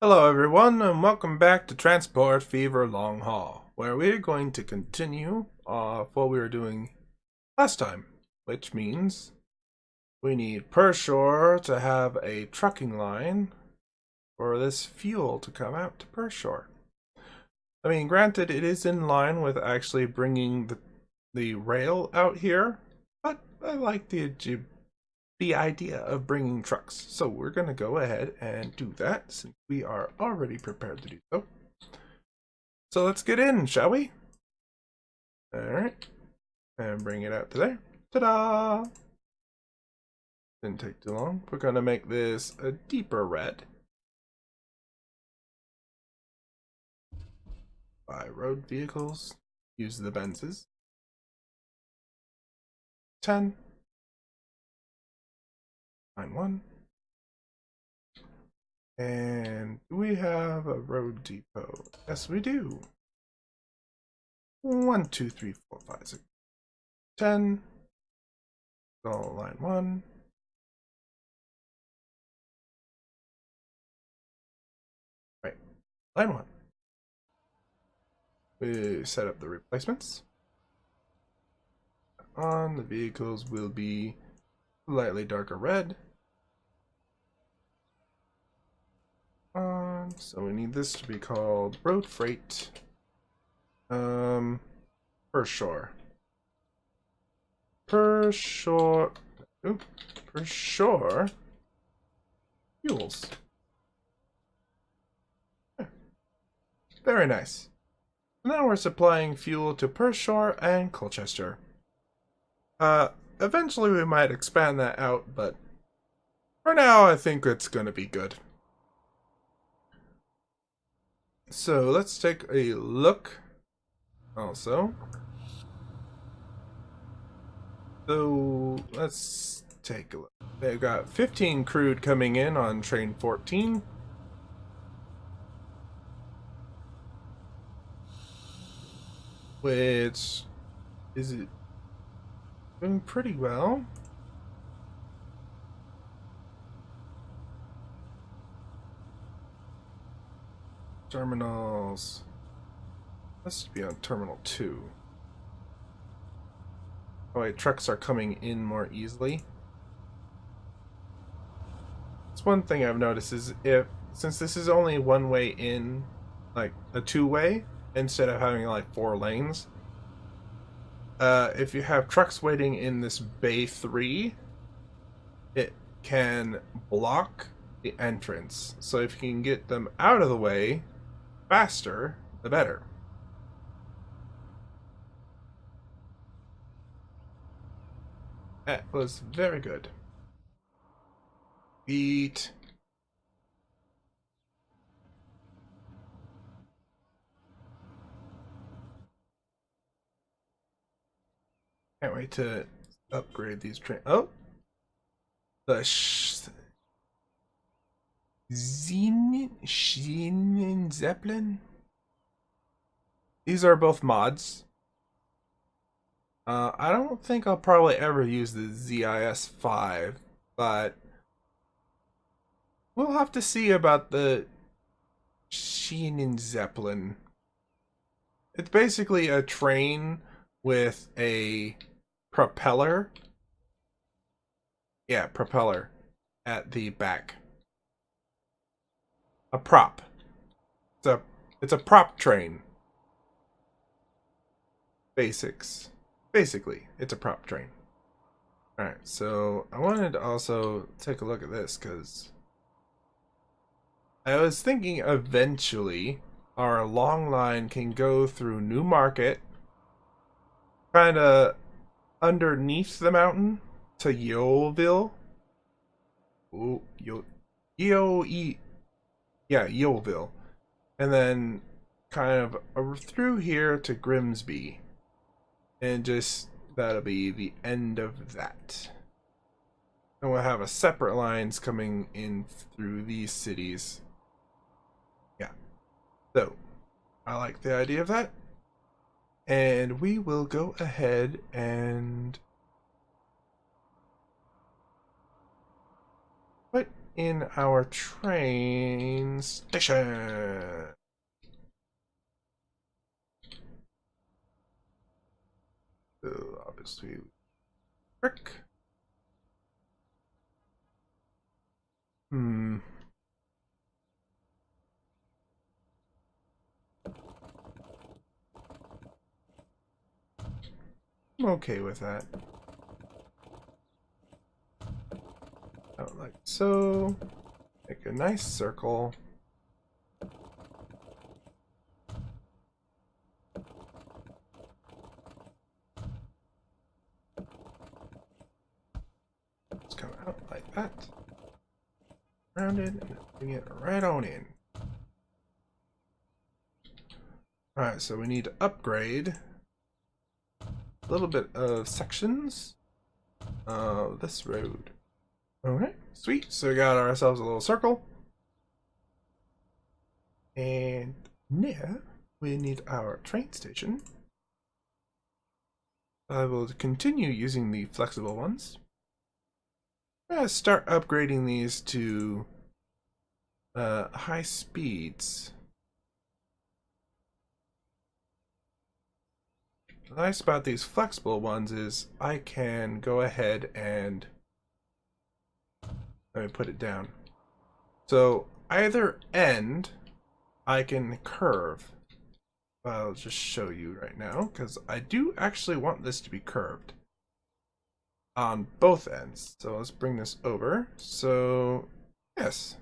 Hello everyone and welcome back to Transport Fever Long Haul, where we're going to continue off what we were doing last time, which means we need Pershore to have a trucking line for this fuel to come out to Pershore. I mean, granted, it is in line with actually bringing the rail out here, but I like the idea of bringing trucks. So we're going to go ahead and do that since we are already prepared to do so. So let's get in, shall we? Alright. And bring it out to there. Ta-da! Didn't take too long. We're going to make this a deeper red. By road vehicles. Use the Benzes. 10. Line 1. And do we have a road depot? Yes, we do. 1, 2, 3, 4, 5, 6, 10. Go line 1. Right, line 1. We set up the replacements. On the vehicles will be slightly darker red. So we need this to be called road freight. Pershore. Pershore. Oop. Pershore. Fuels. Very nice. Now we're supplying fuel to Pershore and Colchester. Eventually we might expand that out, but for now I think it's gonna be good. So let's take a look also. So let's take a look. They've got 15 crude coming in on train 14. Which is it doing pretty well. Terminals. This should be on terminal 2. Oh wait, trucks are coming in more easily. That's one thing I've noticed is since this is only one way in, like a two-way, instead of having like 4 lanes, if you have trucks waiting in this bay 3, it can block the entrance. So if you can get them out of the way faster, the better. That was very good. Beat. Can't wait to upgrade these trains. Oh! The Schienen Zeppelin? These are both mods. I don't think I'll probably ever use the ZIS 5, but we'll have to see about the Schienen Zeppelin. It's basically a train with a propeller. Yeah, propeller at the back. A prop. It's a prop train. Basically, it's a prop train. Alright, so I wanted to also take a look at this because I was thinking eventually our long line can go through Newmarket, kind of underneath the mountain to Yeovil. Ooh, yeah, Yeovil. And then kind of through here to Grimsby. And just, that'll be the end of that. And we'll have a separate lines coming in through these cities. Yeah. So, I like the idea of that. And we will go ahead and... What? in our train station. So obviously, brick. I'm okay with that. Like so. Make a nice circle. Let's come out like that. Rounded and bring it right on in. Alright, so we need to upgrade a little bit of sections of this road. Okay, sweet. So we got ourselves a little circle. And now we need our train station. I will continue using the flexible ones. I'm going to start upgrading these to high speeds. The nice about these flexible ones is I can go ahead and let me put it down. So either end I can curve. I'll just show you right now because I do actually want this to be curved on both ends. So let's bring this over. So yes,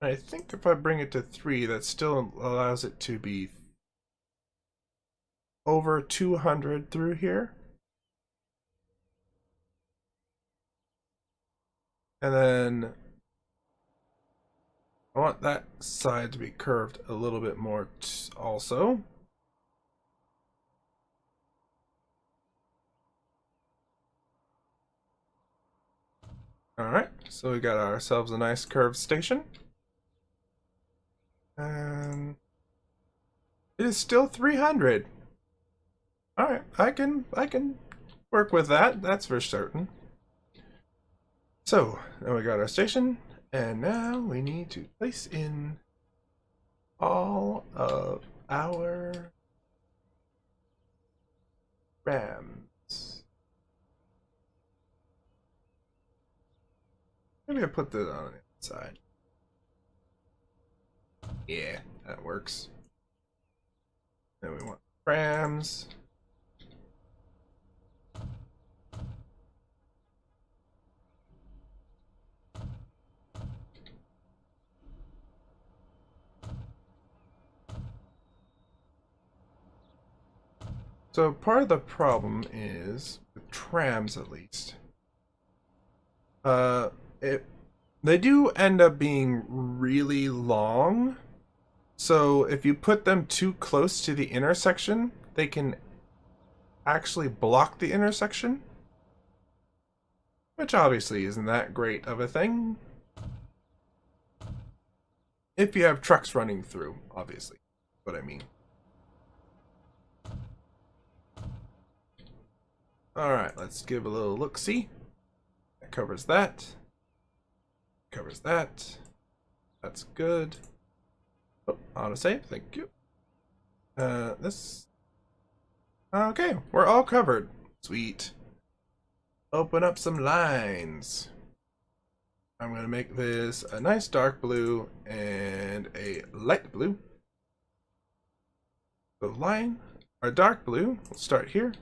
I think if I bring it to 3, that still allows it to be over 200 through here. And then I want that side to be curved a little bit more also. Alright, so we got ourselves a nice curved station. And it is still 300. Alright, I can work with that, that's for certain. So, now we got our station, and now we need to place in all of our rams. Maybe I put that on the inside. Yeah, that works. Then we want rams. So part of the problem is, with trams at least, they do end up being really long. So if you put them too close to the intersection, they can actually block the intersection, which obviously isn't that great of a thing. If you have trucks running through, obviously, what I mean. Alright, let's give a little look-see. That covers that. Covers that. That's good. Oh, autosave, thank you. This... Okay, we're all covered. Sweet. Open up some lines. I'm going to make this a nice dark blue and a light blue. The line, our dark blue, will start here.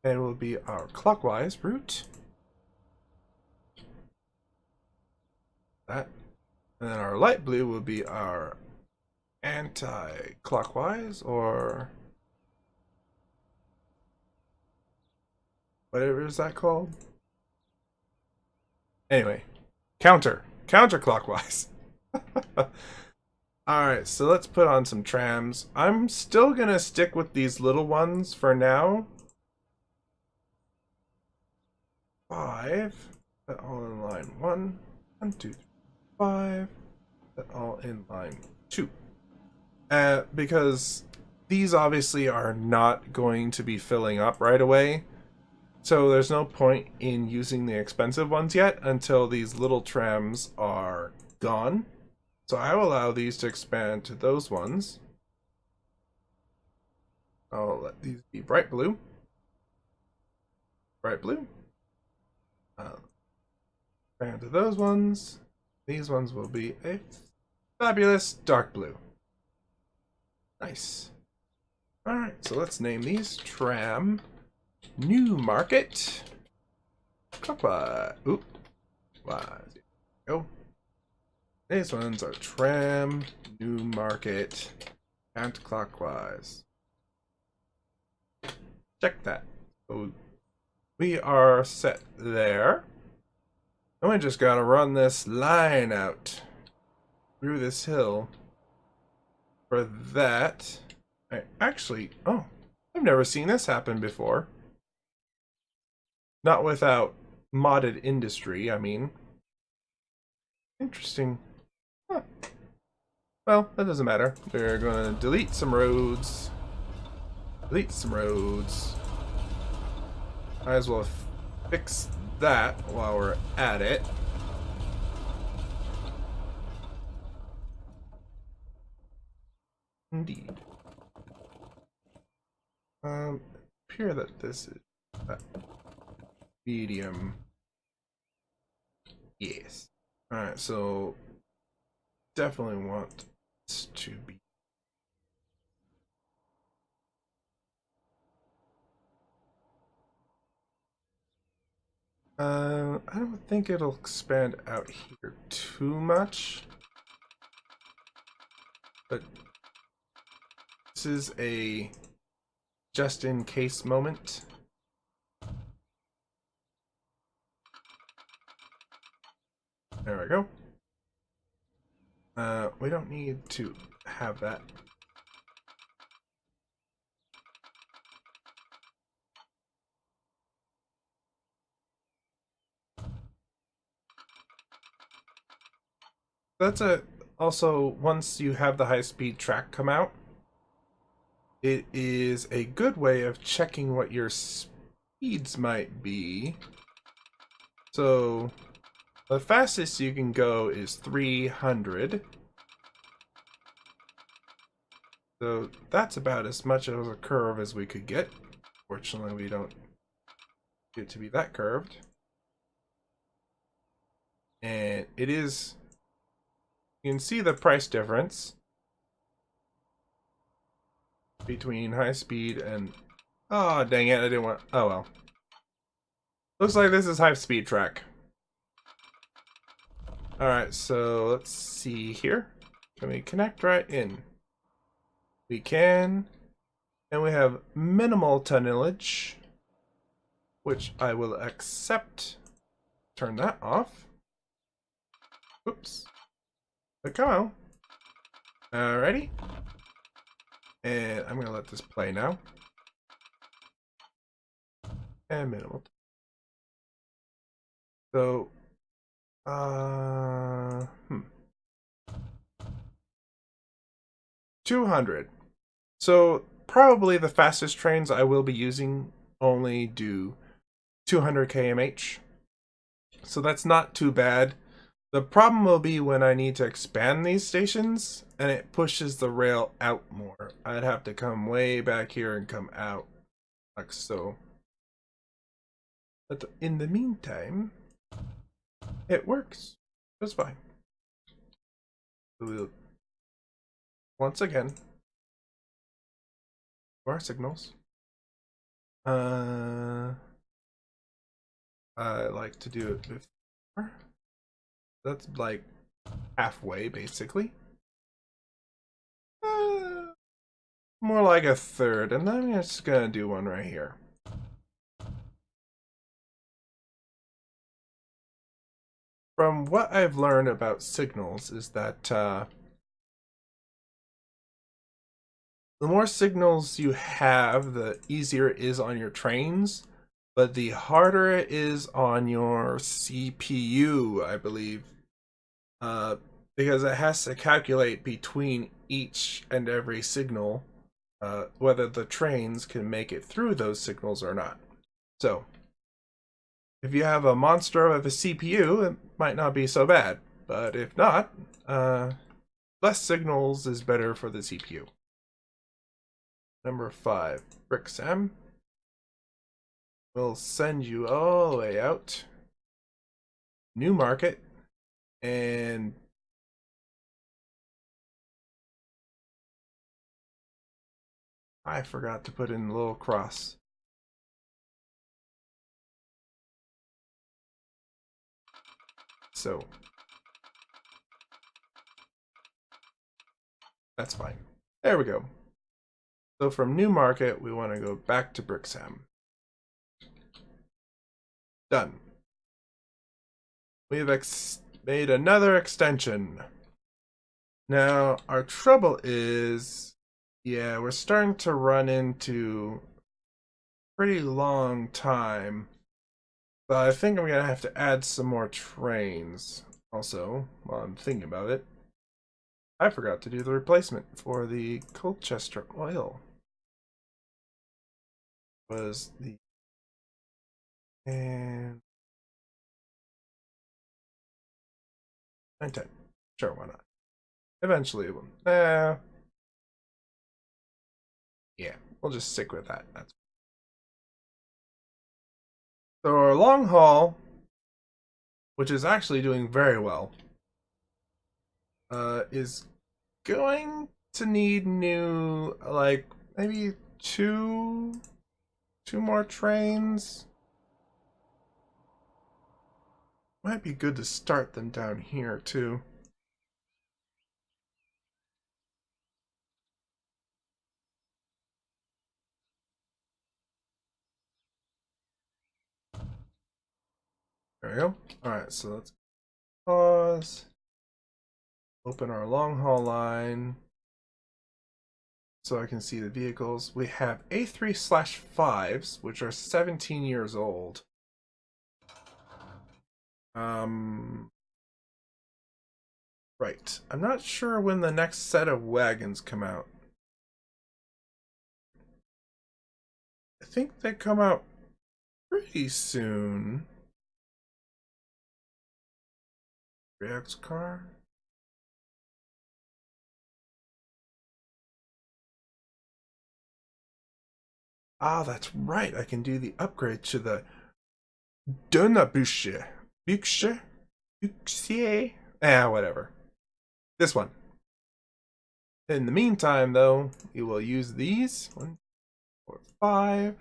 And will be our clockwise route. That. And then our light blue will be our anti-clockwise, or whatever is that called? Anyway, counterclockwise. Alright, so let's put on some trams. I'm still gonna stick with these little ones for now. 5, that all in line 1, 1, 2, 3, 5, that all in line 2. Because these obviously are not going to be filling up right away. So there's no point in using the expensive ones yet until these little trams are gone. So I will allow these to expand to those ones. I'll let these be bright blue. Bright blue. Expand to those ones. These ones will be a fabulous dark blue. Nice. Alright, so let's name these Tram New Market. Clockwise. Oop. Wise. Go. These ones are Tram New Market counterclockwise. Check that. So we are set there. And we just gotta run this line out through this hill. For that, oh, I've never seen this happen before. Not without modded industry, I mean. Interesting. Huh. Well, that doesn't matter. We're gonna delete some roads. Delete some roads. Might as well fix that while we're at it. Indeed. Appear that this is medium. Yes. Alright, so definitely want this to be I don't think it'll expand out here too much. But this is a just in case moment. There we go. We don't need to have that. That's also, once you have the high-speed track come out, it is a good way of checking what your speeds might be. So the fastest you can go is 300. So that's about as much of a curve as we could get. Fortunately, we don't get to be that curved. And it is, you can see the price difference between high speed and, oh dang it, I didn't want, oh well. Looks like this is high speed track. Alright, so let's see here. Can we connect right in? We can. And we have minimal tonnage, which I will accept. Turn that off. Oops. But come on. Alrighty. And I'm gonna let this play now. And minimal. So 200. So probably the fastest trains I will be using only do 200 km/h. So that's not too bad. The problem will be when I need to expand these stations and it pushes the rail out more. I'd have to come way back here and come out like so. But in the meantime, it works just fine. We'll once again our signals. I like to do it before. That's like halfway, basically. More like a third, and then I'm just gonna do one right here. From what I've learned about signals is that the more signals you have, the easier it is on your trains, but the harder it is on your CPU, I believe. Because it has to calculate between each and every signal whether the trains can make it through those signals or not. So If you have a monster of a CPU, it might not be so bad. But if not, less signals is better for the CPU. Number 5, Brixham. We'll send you all the way out. Newmarket. And I forgot to put in a little cross. So that's fine. There we go. So from Newmarket, we want to go back to Brixham. Done. We've made another extension. Now, our trouble is, yeah, we're starting to run into pretty long time. But I think I'm going to have to add some more trains. Also, while I'm thinking about it, I forgot to do the replacement for the Colchester oil. Was the... And... 910. Sure, why not? Eventually it will. Yeah, we'll just stick with that. That's... So our long haul, which is actually doing very well, is going to need new, like, maybe two more trains. Might be good to start them down here too. There we go. Alright, so let's pause. Open our long haul line so I can see the vehicles. We have A3/5s, which are 17 years old. Right. I'm not sure when the next set of wagons come out. I think they come out pretty soon. React's car. Ah, that's right. I can do the upgrade to the Donnerbüche. Büchse? Büchse? Whatever. This one. In the meantime, though, we will use these. 1, 4, 5.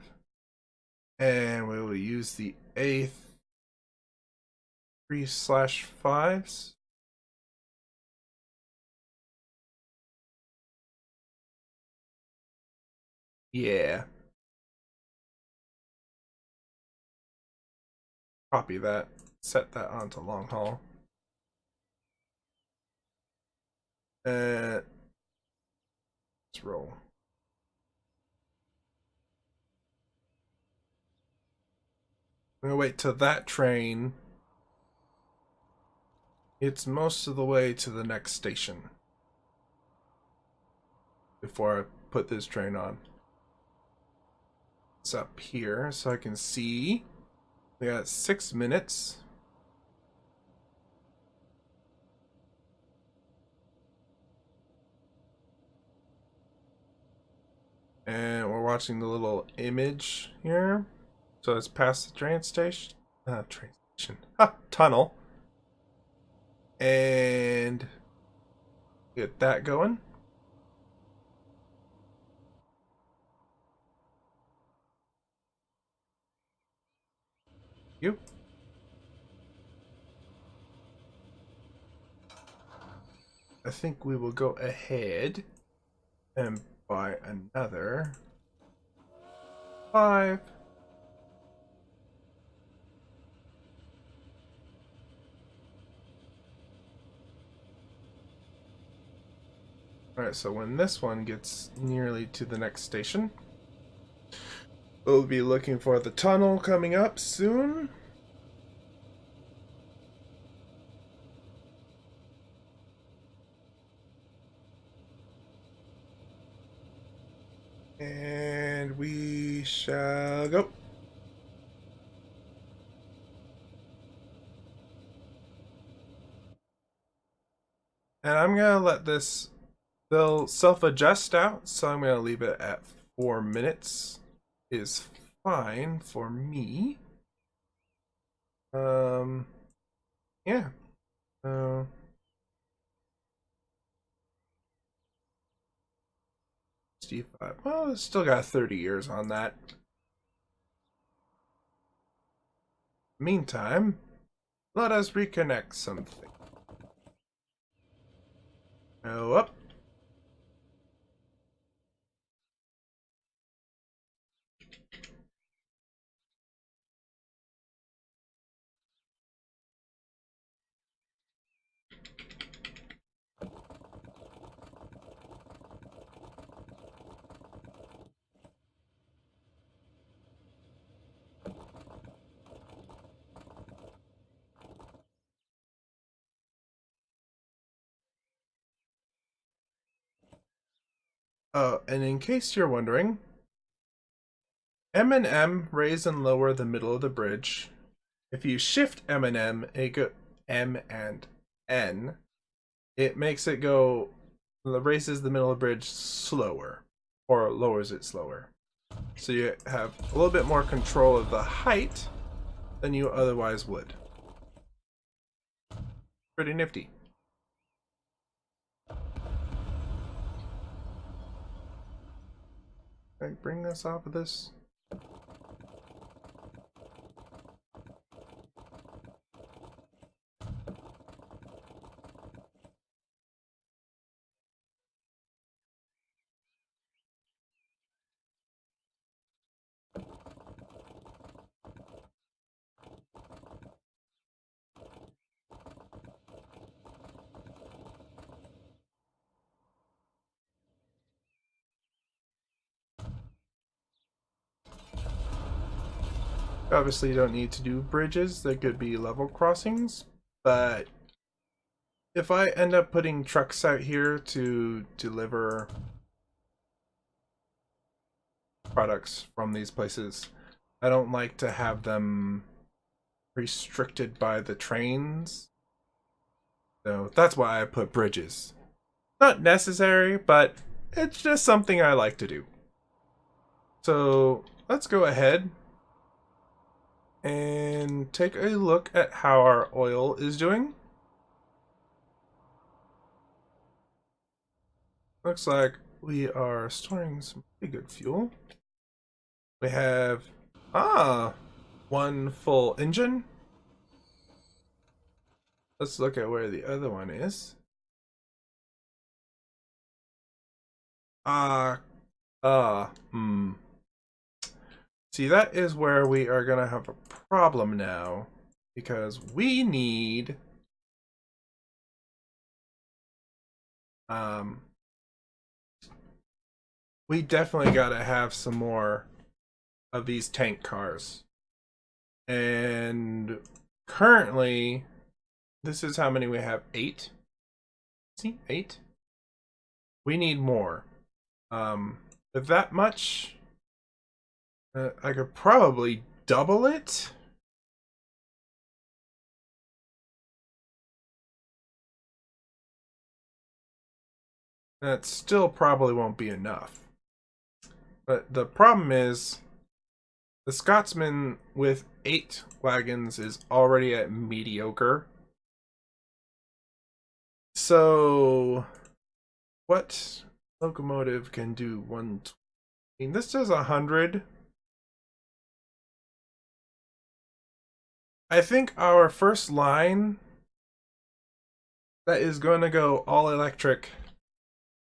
And we will use the A3/5s. Yeah. Copy that. Set that onto long haul. Let's roll. I'm gonna wait till that train. It's most of the way to the next station before I put this train on. It's up here so I can see. We got 6 minutes. And we're watching the little image here. So it's past the train station. Train station. Tunnel. And get that going. You. I think we will go ahead and buy another 5. Alright, so when this one gets nearly to the next station, we'll be looking for the tunnel coming up soon. And we shall go. And I'm gonna let this, they'll self-adjust out, so I'm gonna leave it at 4 minutes is fine for me. Yeah. Uh, 65. Well, it's still got 30 years on that. Meantime, let us reconnect something. Go up. Oh, and in case you're wondering, M and M raise and lower the middle of the bridge. If you shift M and M, it go M and N. It makes it go, raises the middle of the bridge slower, or lowers it slower. So you have a little bit more control of the height than you otherwise would. Pretty nifty. Can I bring this off of this? Obviously, you don't need to do bridges. They could be level crossings, but if I end up putting trucks out here to deliver products from these places, I don't like to have them restricted by the trains. So that's why I put bridges. Not necessary, but it's just something I like to do. So let's go ahead and take a look at how our oil is doing. Looks like we are storing some pretty good fuel. We have, one full engine. Let's look at where the other one is. Ah, hmm. See, that is where we are gonna have a problem now, because we need, um, we definitely gotta have some more of these tank cars. And currently, this is how many we have. 8. See, 8. We need more. With that much, I could probably double it. That still probably won't be enough. But the problem is, the Scotsman with 8 wagons is already at mediocre. So, what locomotive can do 120? I mean, this does 100. I think our first line that is going to go all electric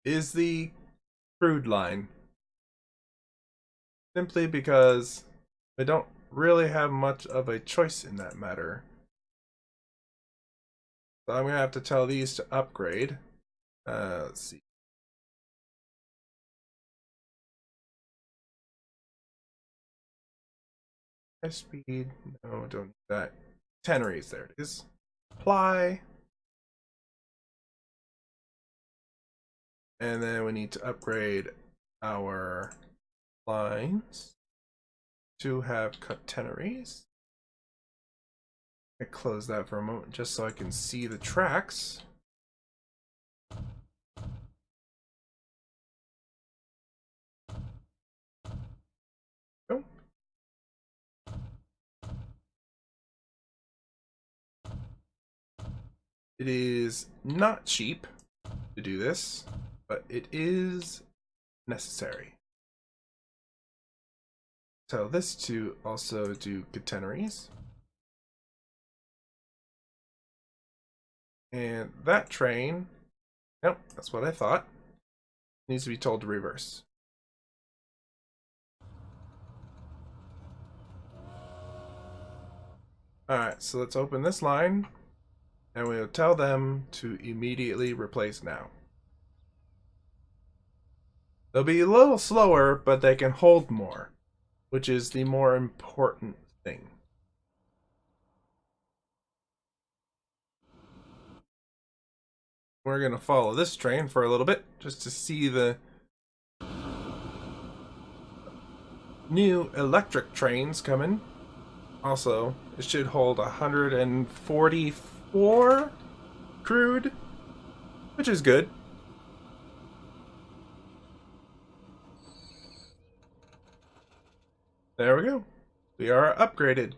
is the crude line. Simply because I don't really have much of a choice in that matter. So I'm going to have to tell these to upgrade. Let's see. High speed. No, don't need that. Tanneries, there it is. Apply. And then we need to upgrade our lines to have catenaries. I close that for a moment just so I can see the tracks. It is not cheap to do this, but it is necessary. Tell this to also do catenaries. And that train, nope, that's what I thought, needs to be told to reverse. Alright, so let's open this line, and we'll tell them to immediately replace now. They'll be a little slower, but they can hold more, which is the more important thing. We're going to follow this train for a little bit, just to see the new electric trains coming. Also, it should hold 144 crude, which is good. There we go. We are upgraded.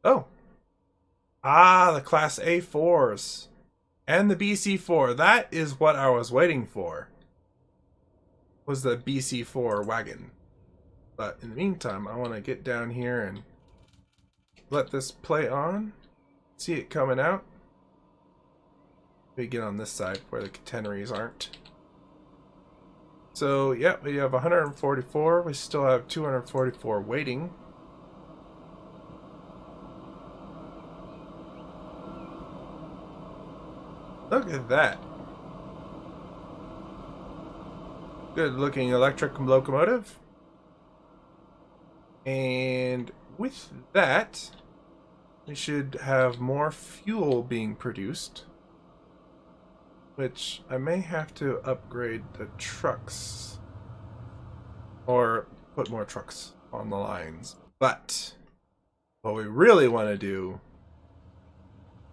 Oh. Ah, the Class A4s. And the BC4. That is what I was waiting for. Was the BC4 wagon. But in the meantime, I want to get down here and let this play on. See it coming out. We get on this side where the catenaries aren't. So, yeah, we have 144. We still have 244 waiting. Look at that. Good looking electric locomotive. And with that, we should have more fuel being produced. Which I may have to upgrade the trucks. Or put more trucks on the lines. But what we really want to do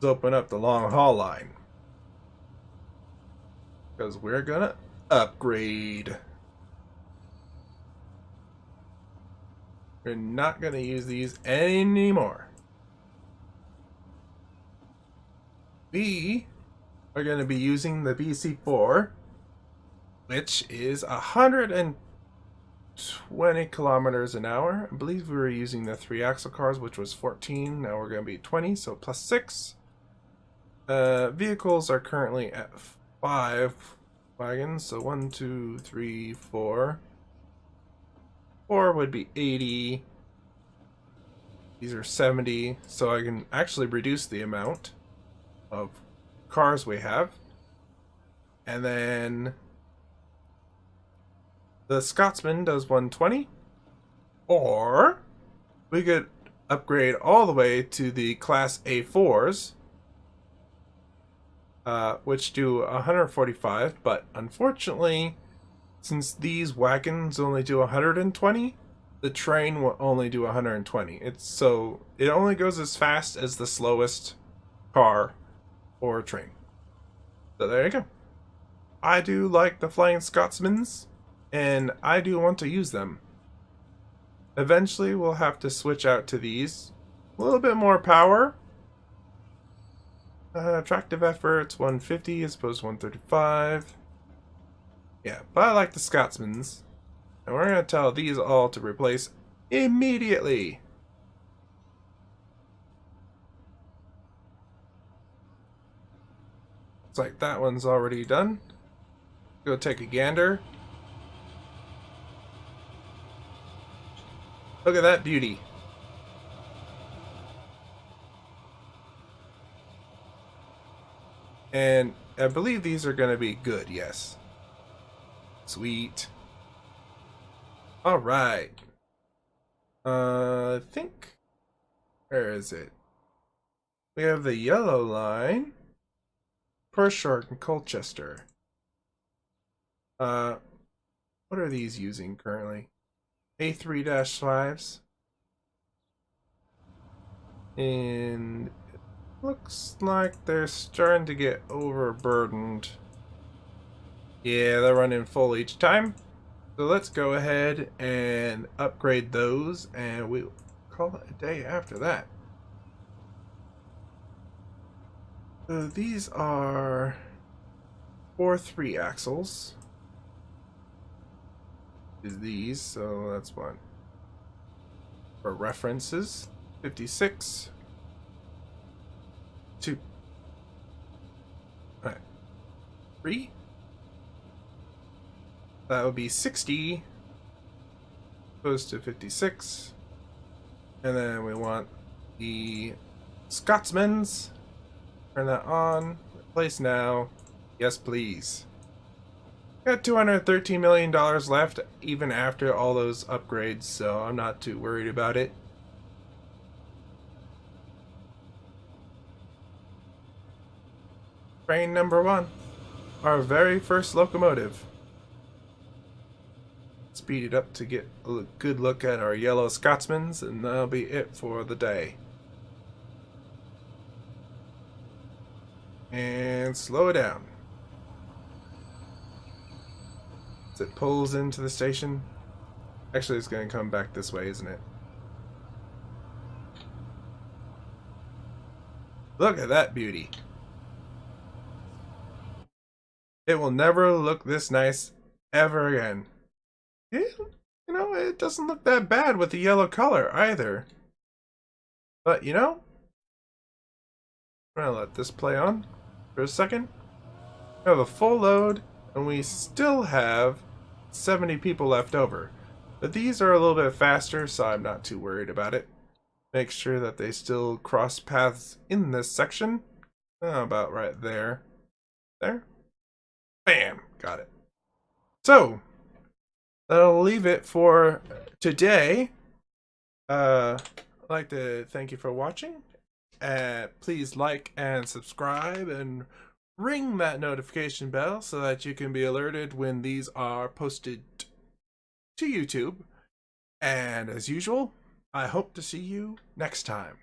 is open up the long haul line. Because we're gonna upgrade. We're not gonna use these anymore. We are gonna be using the BC4, which is 120 kilometers an hour. I believe we were using the 3-axle cars, which was 14. Now we're gonna be 20, so plus 6. Vehicles are currently at 5 wagons, so 1, 2, 3, 4. 4 would be 80. These are 70, so I can actually reduce the amount of cars we have. And then the Scotsman does 120. Or we could upgrade all the way to the Class A4s. Which do 145, but unfortunately, since these wagons only do 120, the train will only do 120. It only goes as fast as the slowest car or train. So there you go. I do like the Flying Scottsmans, and I do want to use them. Eventually, we'll have to switch out to these. A little bit more power. Attractive efforts, 150 as opposed to 135. Yeah, but I like the Scottsmans. And we're going to tell these all to replace immediately. Looks like that one's already done. Go take a gander. Look at that beauty. And I believe these are going to be good, yes. Sweet. Alright. I think... Where is it? We have the yellow line. Pershore and Colchester. What are these using currently? A3-5s. And... looks like they're starting to get overburdened. Yeah, they're running full each time. So let's go ahead and upgrade those, and we'll call it a day after that. So these are 4 3-axles. Is these, so that's one. For references, 56. 2. Alright. 3. That would be 60. Opposed to 56. And then we want the Scottsmans. Turn that on. Replace now. Yes, please. Got $213 million left, even after all those upgrades, so I'm not too worried about it. Train number 1. Our very first locomotive. Speed it up to get a good look at our yellow Scottsmans, and that'll be it for the day. And slow it down. As it pulls into the station. Actually, it's going to come back this way, isn't it? Look at that beauty. It will never look this nice ever again. It doesn't look that bad with the yellow color either. But, I'm going to let this play on for a second. We have a full load, and we still have 70 people left over. But these are a little bit faster, so I'm not too worried about it. Make sure that they still cross paths in this section. About right there. There. Bam! Got it. So, that'll leave it for today. I'd like to thank you for watching. Please like and subscribe and ring that notification bell so that you can be alerted when these are posted to YouTube. And as usual, I hope to see you next time.